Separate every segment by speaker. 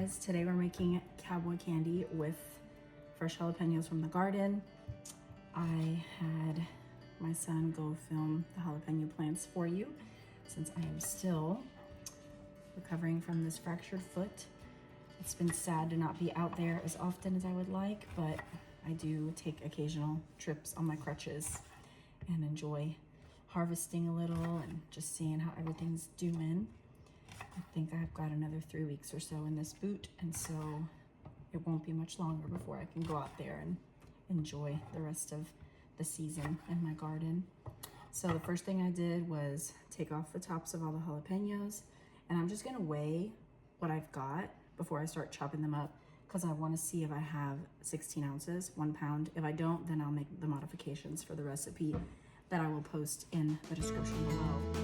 Speaker 1: guys, today we're making cowboy candy with fresh jalapenos from the garden. I had my son go film the jalapeno plants for you since I am still recovering from this fractured foot. It's been sad to not be out there as often as I would like, but I do take occasional trips on my crutches and enjoy harvesting a little and just seeing how everything's doing. I think I've got another 3 weeks or so in this boot, and so it won't be much longer before I can go out there and enjoy the rest of the season in my garden. So the first thing I did was take off the tops of all the jalapenos, and I'm just gonna weigh what I've got before I start chopping them up, because I want to see if I have 16 ounces, 1 pound. If I don't, then I'll make the modifications for the recipe that I will post in the description below.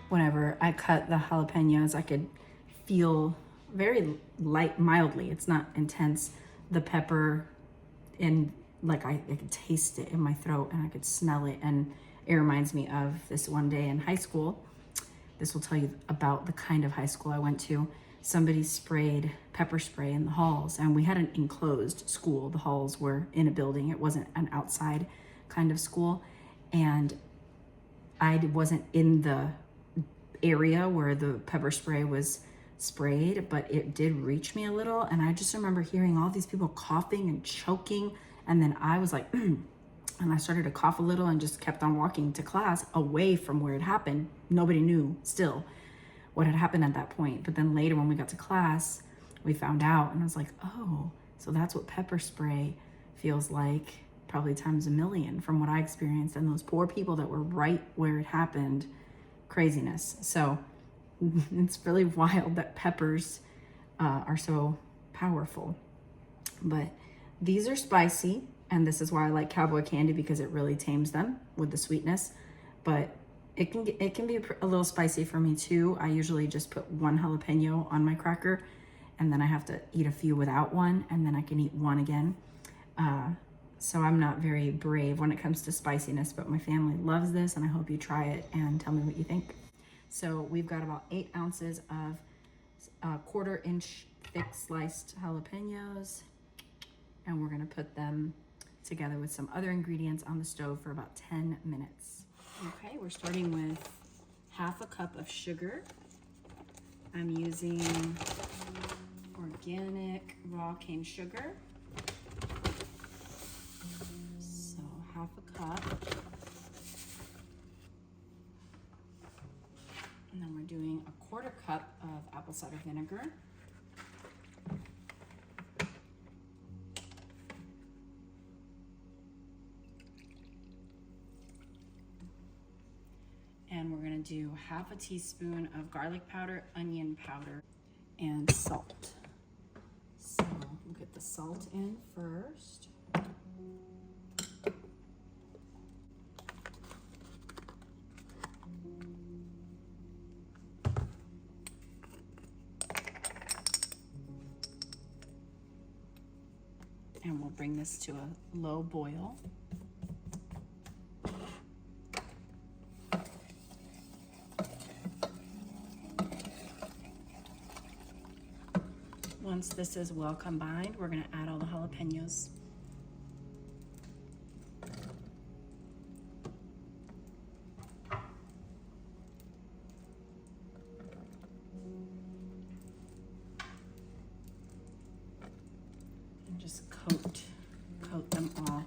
Speaker 1: Whenever I cut the jalapenos, I could feel very light, mildly, it's not intense, the pepper, and like I could taste it in my throat and I could smell it, and it reminds me of this one day in high school. This will tell you about the kind of high school I went to. Somebody sprayed pepper spray in the halls, and we had an enclosed school. The halls were in a building. It wasn't an outside kind of school, and I wasn't in the area where the pepper spray was sprayed, but it did reach me a little, and I just remember hearing all these people coughing and choking, and then I was like, and I started to cough a little and just kept on walking to class away from where it happened. Nobody knew still what had happened at that point, but then later when we got to class, we found out, and I was like, oh, so that's what pepper spray feels like, probably times a million from what I experienced, and those poor people that were right where it happened. Craziness. So it's really wild that peppers are so powerful. But these are spicy, and this is why I like cowboy candy, because it really tames them with the sweetness. But it can be a little spicy for me too. I usually just put 1 jalapeno on my cracker, and then I have to eat a few without one, and then I can eat one again. So I'm not very brave when it comes to spiciness, but my family loves this, and I hope you try it and tell me what you think. So we've got about 8 ounces of 1/4 inch thick sliced jalapenos, and we're gonna put them together with some other ingredients on the stove for about 10 minutes. Okay, we're starting with 1/2 cup of sugar. I'm using organic raw cane sugar. 1/2 cup, and then we're doing 1/4 cup of apple cider vinegar, and we're going to do 1/2 teaspoon of garlic powder, onion powder, and salt. So we'll get the salt in first. And we'll bring this to a low boil. Once this is well combined, we're going to add all the jalapenos. Just coat them all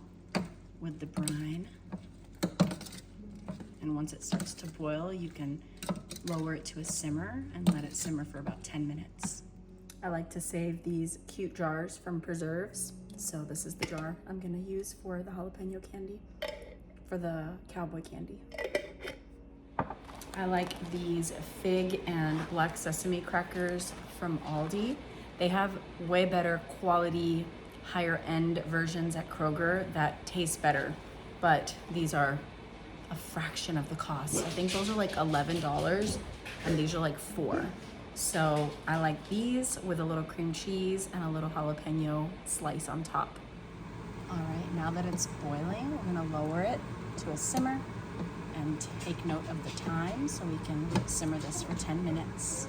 Speaker 1: with the brine. And once it starts to boil, you can lower it to a simmer and let it simmer for about 10 minutes. I like to save these cute jars from preserves. So this is the jar I'm gonna use for the jalapeno candy, for the cowboy candy. I like these fig and black sesame crackers from Aldi. They have way better quality, higher end versions at Kroger that taste better, but these are a fraction of the cost. I think those are like $11 and these are like $4. So I like these with a little cream cheese and a little jalapeno slice on top. All right, now that it's boiling, we're gonna lower it to a simmer and take note of the time so we can simmer this for 10 minutes.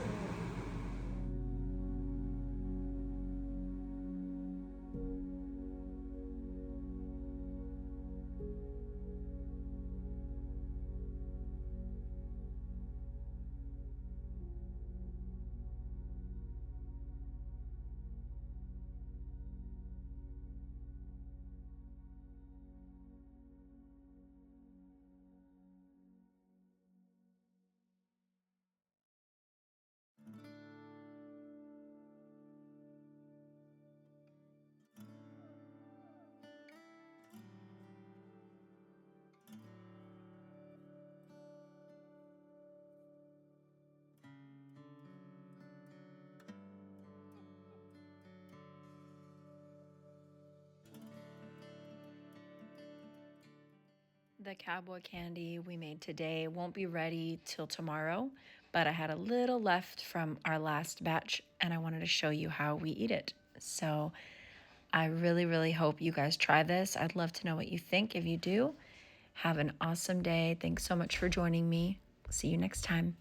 Speaker 1: The cowboy candy we made today won't be ready till tomorrow, but I had a little left from our last batch and I wanted to show you how we eat it. So I really, really hope you guys try this. I'd love to know what you think. If you do, have an awesome day. Thanks so much for joining me. See you next time.